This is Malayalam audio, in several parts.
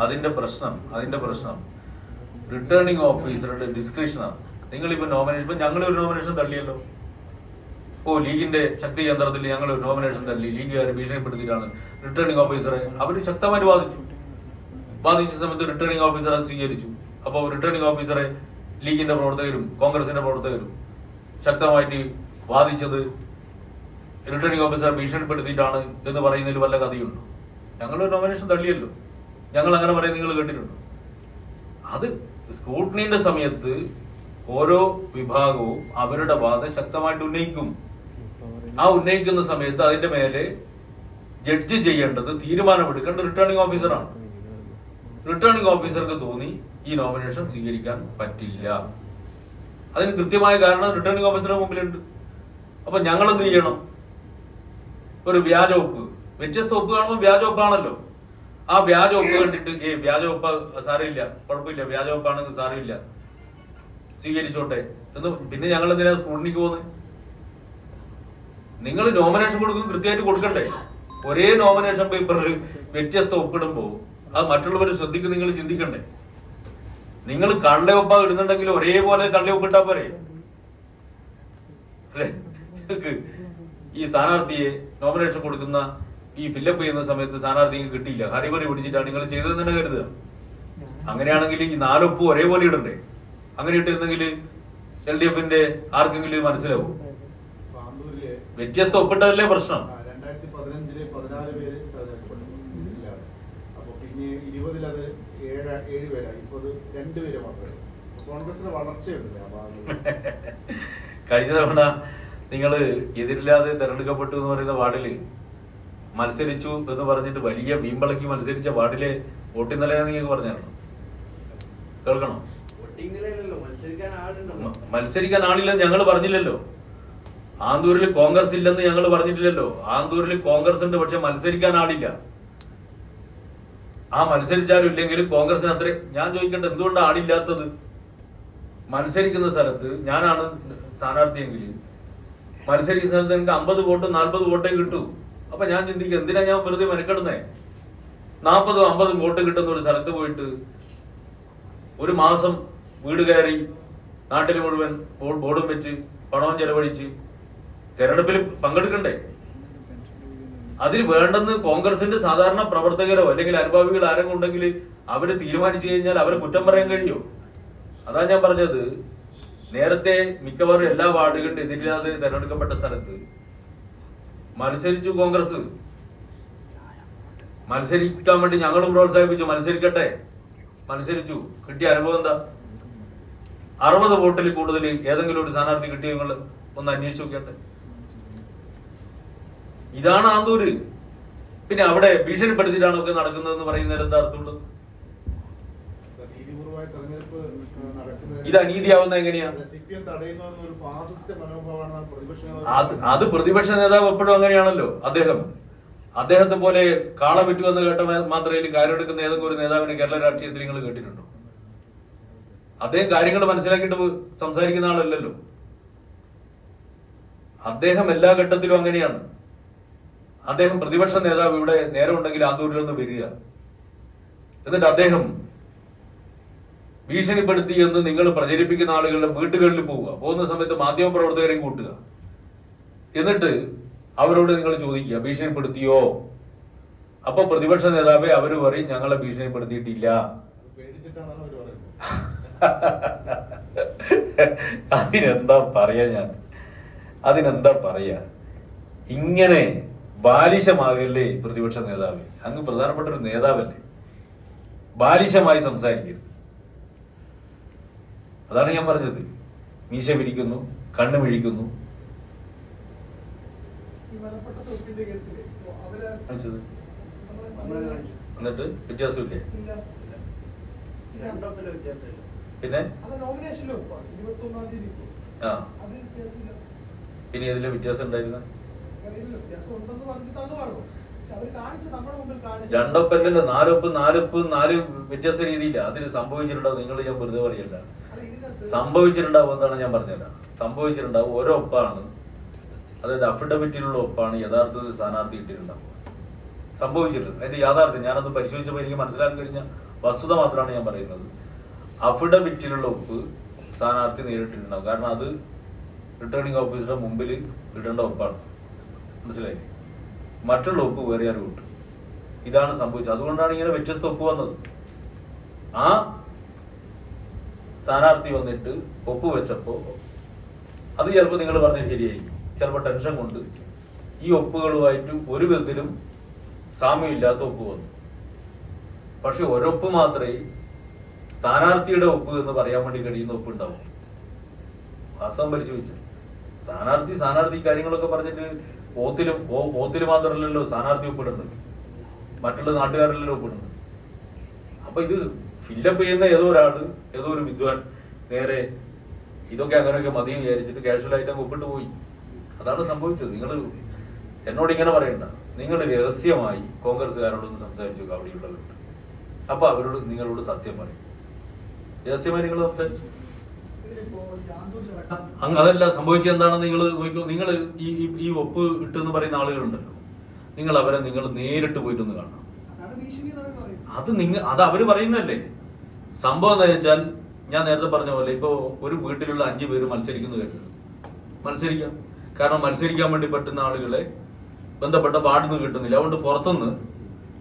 അതിന്റെ പ്രശ്നം റിട്ടേണിംഗ് ഓഫീസറുടെ ഡിസ്ക്രിപ്ഷനാണ്. നിങ്ങളിപ്പോ നോമിനേഷൻ, ഇപ്പൊ ഞങ്ങളൊരു നോമിനേഷൻ തള്ളിയല്ലോ. ലീഗിന്റെ ശക്തി കേന്ദ്രത്തിൽ ഞങ്ങൾ ഒരു നോമിനേഷൻ തള്ളി, ലീഗുകാരെ ഭീഷണിപ്പെടുത്തിയിട്ടാണ് റിട്ടേണിംഗ് ഓഫീസറെ അവർ ശക്തമായിട്ട് വാദിച്ച സമയത്ത് റിട്ടേണിംഗ് ഓഫീസർ അത് സ്വീകരിച്ചു. അപ്പോൾ റിട്ടേണിംഗ് ഓഫീസറെ ലീഗിന്റെ പ്രവർത്തകരും കോൺഗ്രസിന്റെ പ്രവർത്തകരും ശക്തമായിട്ട് വാദിച്ചത് റിട്ടേണിംഗ് ഓഫീസറെ ഭീഷണിപ്പെടുത്തിയിട്ടാണ് എന്ന് പറയുന്നതിൽ വല്ല കഥയുണ്ടോ? ഞങ്ങളൊരു നോമിനേഷൻ തള്ളിയല്ലോ, ഞങ്ങൾ അങ്ങനെ പറയുന്നത് നിങ്ങൾ കേട്ടിട്ടുണ്ടോ? അത് സ്ക്രൂട്ടനിന്റെ സമയത്ത് ഓരോ വിഭാഗവും അവരുടെ വാദം ശക്തമായിട്ട് ഉന്നയിക്കും. ആ ഉന്നയിക്കുന്ന സമയത്ത് അതിന്റെ മേലെ ജഡ്ജ് ചെയ്യേണ്ടത്, തീരുമാനമെടുക്കേണ്ടത് റിട്ടേണിംഗ് ഓഫീസറാണ്. റിട്ടേണിംഗ് ഓഫീസർക്ക് തോന്നി ഈ നോമിനേഷൻ സ്വീകരിക്കാൻ പറ്റില്ല, അതിന് കൃത്യമായ കാരണം റിട്ടേണിംഗ് ഓഫീസറുടെ മുമ്പിലുണ്ട്. അപ്പൊ ഞങ്ങൾ എന്ത് ചെയ്യണം? ഒരു വ്യാജ ഒപ്പ്, വ്യത്യസ്ത ഒപ്പ് കാണുമ്പോൾ വ്യാജ ഒപ്പാണല്ലോ. ആ വ്യാജ ഒപ്പ് കണ്ടിട്ട് വ്യാജ ഒപ്പ് സാരമില്ല, കുഴപ്പമില്ല, വ്യാജ ഒപ്പാണെങ്കിൽ സാരമില്ല, സ്വീകരിച്ചോട്ടെ എന്ന്. പിന്നെ ഞങ്ങൾ എന്തിനാ സ്ക്രൂട്ടനിക്ക് പോകുന്നത്? നിങ്ങൾ നോമിനേഷൻ കൊടുക്കും, കൃത്യമായിട്ട് കൊടുക്കണ്ടേ? ഒരേ നോമിനേഷൻ പേപ്പറിൽ വ്യത്യസ്ത ഒപ്പിടുമ്പോ അത് മറ്റുള്ളവർ ശ്രദ്ധിക്കും, നിങ്ങൾ ചിന്തിക്കണ്ടേ? നിങ്ങൾ കള്ളയൊപ്പ ഇടുന്നുണ്ടെങ്കിൽ ഒരേപോലെ കള്ളയൊപ്പ് ഇട്ടാ പോരെ അല്ലേ? ഈ സ്ഥാനാർത്ഥിയെ നോമിനേഷൻ കൊടുക്കുന്ന ഈ ഫില്ലപ്പ് ചെയ്യുന്ന സമയത്ത് സ്ഥാനാർത്ഥിക്ക് കിട്ടിയില്ല, ഹരിപറി പിടിച്ചിട്ടാണ് നിങ്ങൾ ചെയ്തതെന്ന് തന്നെ കരുതുക. അങ്ങനെയാണെങ്കിൽ ഈ 4 ഒപ്പ് ഒരേപോലെ ഇടണ്ടേ? അങ്ങനെ ഇട്ടിരുന്നെങ്കിൽ LDFന്റെ ആർക്കെങ്കിലും മനസ്സിലാവും? വ്യത്യസ്ത ഒപ്പിട്ടതല്ലേ പ്രശ്നം. 2015 14 പേര് അപ്പൊ പിന്നെ 20 അത് 7 പേരായി. ഇപ്പൊ 2 പേര് മാത്രമേ. കോൺഗ്രസിന് വളർച്ചയുണ്ട്. കഴിഞ്ഞ തവണ നിങ്ങൾ എതിരില്ലാതെ തെരഞ്ഞെടുക്കപ്പെട്ടു എന്ന് പറയുന്ന വാർഡില് മത്സരിച്ചു എന്ന് പറഞ്ഞിട്ട് വലിയ വീമ്പളക്കി മത്സരിച്ച വാർഡിലെ വോട്ടിംഗ് നിലയാണ് നിങ്ങൾക്ക് പറഞ്ഞായിരുന്നു. കേൾക്കണോ? മത്സരിക്കാൻ ആളില്ലെന്ന് ഞങ്ങൾ പറഞ്ഞില്ലല്ലോ. ആന്തൂരിൽ കോൺഗ്രസ് ഇല്ലെന്ന് ഞങ്ങൾ പറഞ്ഞിട്ടില്ലല്ലോ. ആന്തൂരിൽ കോൺഗ്രസ് ഉണ്ട്, പക്ഷെ മത്സരിക്കാൻ ആളില്ല. ആ മത്സരിച്ചാലും ഇല്ലെങ്കിലും കോൺഗ്രസിന് അത്ര. ഞാൻ ചോദിക്കട്ടെ, എന്തുകൊണ്ടാണ് ആളില്ലാത്തത്? മത്സരിക്കുന്ന സ്ഥലത്ത് ഞാനാണ് സ്ഥാനാർത്ഥിയെങ്കിൽ മത്സരിക്കുന്ന സ്ഥലത്ത് എനിക്ക് 50 വോട്ട് 40 വോട്ടേ കിട്ടൂ. അപ്പൊ ഞാൻ ചിന്തിക്കും, എന്തിനാ ഞാൻ വെറുതെ മെനക്കെടുന്നേ? 40 50 വോട്ട് കിട്ടുന്ന ഒരു സ്ഥലത്ത് പോയിട്ട് ഒരു മാസം വീട് കയറി നാട്ടിൽ മുഴുവൻ ബോർഡും വെച്ച് പണവും ചെലവഴിച്ച് തെരഞ്ഞെടുപ്പിൽ പങ്കെടുക്കണ്ടേ? അതിൽ വേണ്ടെന്ന് കോൺഗ്രസിന്റെ സാധാരണ പ്രവർത്തകരോ അല്ലെങ്കിൽ അനുഭാവികൾ ആരെങ്കിലും ഉണ്ടെങ്കിൽ അവര് തീരുമാനിച്ചു കഴിഞ്ഞാൽ അവരെ കുറ്റം പറയാൻ കഴിയോ? അതാ ഞാൻ പറഞ്ഞത്. നേരത്തെ മിക്കവാറും എല്ലാ വാർഡുകളിലും എതിരില്ലാതെ തെരഞ്ഞെടുക്കപ്പെട്ട സ്ഥലത്ത് മത്സരിച്ചു കോൺഗ്രസ്. മത്സരിക്കാൻ വേണ്ടി ഞങ്ങളും പ്രോത്സാഹിപ്പിച്ചു, മത്സരിക്കട്ടെ. മത്സരിച്ചു, കിട്ടിയ അനുഭവം എന്താ? 60 വോട്ടിൽ കൂടുതൽ ഏതെങ്കിലും ഒരു സ്ഥാനാർത്ഥി കിട്ടിയ നിങ്ങൾ ഒന്ന് അന്വേഷിച്ച് നോക്കട്ടെ. ഇതാണ് ആന്തൂര്. പിന്നെ അവിടെ ഭീഷണിപ്പെടുത്തിയിട്ടാണ് ഒക്കെ നടക്കുന്നതെന്ന് പറയുന്നതിന് എന്താ അർത്ഥമുള്ളത്? ഇത് അനീതിയാവുന്ന എങ്ങനെയാ? അത് പ്രതിപക്ഷ നേതാവ് എപ്പോഴും അങ്ങനെയാണല്ലോ. അദ്ദേഹത്തെ പോലെ കാള വിറ്റുവെന്ന് കേട്ട മാത്രമേ കാര്യമെടുക്കുന്ന ഏതെങ്കിലും ഒരു നേതാവിനെ കേരള രാഷ്ട്രീയത്തിൽ നിങ്ങൾ കേട്ടിട്ടുണ്ടോ? അദ്ദേഹം കാര്യങ്ങൾ മനസ്സിലാക്കിയിട്ട് സംസാരിക്കുന്ന ആളല്ലല്ലോ. അദ്ദേഹം എല്ലാ ഘട്ടത്തിലും അങ്ങനെയാണ്. അദ്ദേഹം പ്രതിപക്ഷ നേതാവ് ഇവിടെ നേരം ഉണ്ടെങ്കിൽ ആന്തൂരിലൊന്ന് വരിക, എന്നിട്ട് അദ്ദേഹം ഭീഷണിപ്പെടുത്തി എന്ന് നിങ്ങൾ പ്രചരിപ്പിക്കുന്ന ആളുകളുടെ വീട്ടുകളിൽ പോവുക, പോകുന്ന സമയത്ത് മാധ്യമ പ്രവർത്തകരെയും കൂട്ടുക, എന്നിട്ട് അവരോട് നിങ്ങൾ ചോദിക്കുക ഭീഷണിപ്പെടുത്തിയോ? അപ്പൊ പ്രതിപക്ഷ നേതാവെ അവര് പറയും ഞങ്ങളെ ഭീഷണിപ്പെടുത്തിയിട്ടില്ല. അതിനെന്താ പറയാ? ഇങ്ങനെ ബാലിശമാകല്ലേ പ്രതിപക്ഷ നേതാവ്? അങ്ങ് പ്രധാനപ്പെട്ട ഒരു നേതാവല്ലേ, ബാലിശമായി സംസാരിക്കരുത്. അതാണ് ഞാൻ പറഞ്ഞത്. മീശ വിരിക്കുന്നു, കണ്ണ് മിഴിക്കുന്നു. എന്നിട്ട് വ്യത്യാസമില്ലേ? പിന്നെ പിന്നെ ഇതിലെ വ്യത്യാസം ഉണ്ടായിരുന്ന രണ്ടൊപ്പല്ലല്ലോ, 4 ഒപ്പ് 4 വ്യത്യസ്ത രീതിയില്ല. അതിന് സംഭവിച്ചിട്ടുണ്ടാവും. നിങ്ങൾ ഞാൻ വെറുതെ പറയല്ല, സംഭവിച്ചിട്ടുണ്ടാവും. എന്താണ് ഞാൻ പറഞ്ഞത്? സംഭവിച്ചിട്ടുണ്ടാവും. ഓരോ ഒപ്പാണ് അതായത് അഫിഡവിറ്റിലുള്ള ഒപ്പാണ് യഥാർത്ഥത്തിൽ സ്ഥാനാർത്ഥി ഇട്ടിട്ടുണ്ടാവുക. സംഭവിച്ചിട്ടുണ്ട്. അതിന്റെ യാഥാർത്ഥ്യം ഞാനത് പരിശോധിച്ചപ്പോൾ എനിക്ക് മനസ്സിലാക്കാൻ കഴിഞ്ഞ വസ്തുത മാത്രമാണ് ഞാൻ പറയുന്നത്. അഫിഡവിറ്റിലുള്ള ഒപ്പ് സ്ഥാനാർത്ഥി നേരിട്ടിട്ടുണ്ടാവും. കാരണം അത് റിട്ടേണിംഗ് ഓഫീസറുടെ മുമ്പിൽ ഇടേണ്ട ഒപ്പാണ്. മനസ്സിലായി? മറ്റുള്ള ഒപ്പ് വേറെ ആരും കിട്ടും. ഇതാണ് സംഭവിച്ചത്. അതുകൊണ്ടാണ് ഇങ്ങനെ വ്യത്യസ്ത ഒപ്പ് വന്നത്. ആ സ്ഥാനാർത്ഥി വന്നിട്ട് ഒപ്പ് വെച്ചപ്പോ അത് ചിലപ്പോൾ നിങ്ങൾ പറഞ്ഞത് ശരിയായിരിക്കും. ചിലപ്പോൾ ടെൻഷൻ കൊണ്ട് ഈ ഒപ്പുകളുമായിട്ട് ഒരു വിധത്തിലും സാമ്യമില്ലാത്ത ഒപ്പ് വന്നു. പക്ഷെ ഒരൊപ്പ് മാത്രമേ സ്ഥാനാർത്ഥിയുടെ ഒപ്പ് എന്ന് പറയാൻ വേണ്ടി കഴിയുന്ന ഒപ്പ് ഉണ്ടാവും. വാസ്തവം പരിശോധിച്ചു. സ്ഥാനാർത്ഥി കാര്യങ്ങളൊക്കെ പറഞ്ഞിട്ട് ഓത്തിൽ മാത്രമല്ലല്ലോ സ്ഥാനാർത്ഥി ഒപ്പിടുന്നത്, മറ്റുള്ള നാട്ടുകാരിലല്ലോ ഒപ്പിടുന്നത്. അപ്പൊ ഇത് ഫില്ലപ്പ് ചെയ്യുന്ന ഏതോ ഒരു വിദ്വാൻ നേരെ ഇതൊക്കെ അങ്ങനെയൊക്കെ മതി വിചാരിച്ചിട്ട് കാഷ്വൽ ആയിട്ട് ഒപ്പിട്ട് പോയി. അതാണ് സംഭവിച്ചത്. നിങ്ങൾ എന്നോട് ഇങ്ങനെ പറയണ്ട. നിങ്ങൾ രഹസ്യമായി കോൺഗ്രസ്സുകാരോടൊന്ന് സംസാരിച്ചു അവിടെയുള്ളവരുണ്ട്. അപ്പൊ അവരോട് നിങ്ങളോട് സത്യം പറയും. രഹസ്യമായി നിങ്ങൾ സംസാരിച്ചു. അതല്ല സംഭവിച്ചത് എന്താണെന്ന് നിങ്ങൾ നോക്കിയോ. നിങ്ങൾ ഈ ഒപ്പ് ഇട്ടെന്ന് പറയുന്ന ആളുകളുണ്ടല്ലോ, നിങ്ങൾ അവരെ നേരിട്ട് പോയിട്ടൊന്ന് കാണണം. അത് അവര് പറയുന്നതല്ലേ. സംഭവം എന്താ വെച്ചാൽ ഞാൻ നേരത്തെ പറഞ്ഞ പോലെ ഇപ്പോ ഒരു വീട്ടിലുള്ള 5 പേര് മത്സരിക്കുന്നു കരുതുന്നു. മത്സരിക്കാം. കാരണം മത്സരിക്കാൻ വേണ്ടി പറ്റുന്ന ആളുകളെ ബന്ധപ്പെട്ട വാർഡൊന്നും കിട്ടുന്നില്ല. അതുകൊണ്ട് പുറത്തുനിന്ന്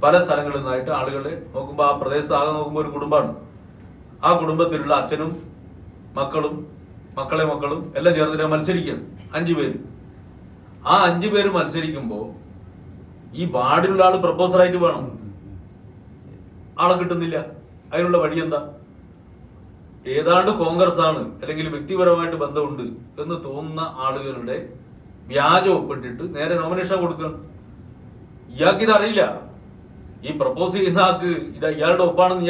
പല സ്ഥലങ്ങളിൽ നിന്നായിട്ട് ആളുകളെ നോക്കുമ്പോൾ ആ പ്രദേശത്ത് ആകെ നോക്കുമ്പോൾ ഒരു കുടുംബമാണ്. ആ കുടുംബത്തിലുള്ള അച്ഛനും മക്കളും മക്കളും എല്ലാം ചേർന്നിട്ട് മത്സരിക്കുകയാണ്. 5 പേര്. ആ 5 പേര് മത്സരിക്കുമ്പോൾ ഈ വാർഡിലുള്ള ആള് പ്രപ്പോസറായിട്ട് വേണം. ആളെ കിട്ടുന്നില്ല. അതിനുള്ള വഴി എന്താ? ഏതാണ്ട് കോൺഗ്രസ് ആണ് അല്ലെങ്കിൽ വ്യക്തിപരമായിട്ട് ബന്ധമുണ്ട് എന്ന് തോന്നുന്ന ആളുകളുടെ വ്യാജ ഒപ്പിട്ടിട്ട് നേരെ നോമിനേഷൻ കൊടുക്കണം. ഇയാൾക്ക് ഇതറിയില്ല. ഈ പ്രപ്പോസ് ചെയ്യുന്ന ആൾക്ക് ഇത് ഇയാളുടെ ഒപ്പാണെന്ന്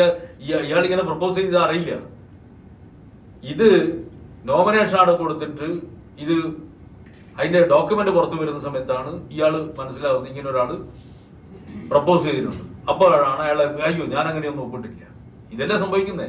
ഇയാൾ ഇങ്ങനെ പ്രപ്പോസ് ചെയ്ത് അറിയില്ല. ഇത് നോമിനേഷൻ ആണ് കൊടുത്തിട്ട് ഇത് അതിന്റെ ഡോക്യുമെന്റ് പുറത്തു വരുന്ന സമയത്താണ് ഇയാള് മനസ്സിലാവുന്നത് ഇങ്ങനെ ഒരാള് പ്രപ്പോസ് ചെയ്തിട്ടുണ്ട്. അപ്പോഴാണ് അയാളെ അയ്യോ ഞാൻ അങ്ങനെയൊന്നും ഒപ്പിട്ടില്ല. ഇതല്ലേ സംഭവിക്കുന്നേ.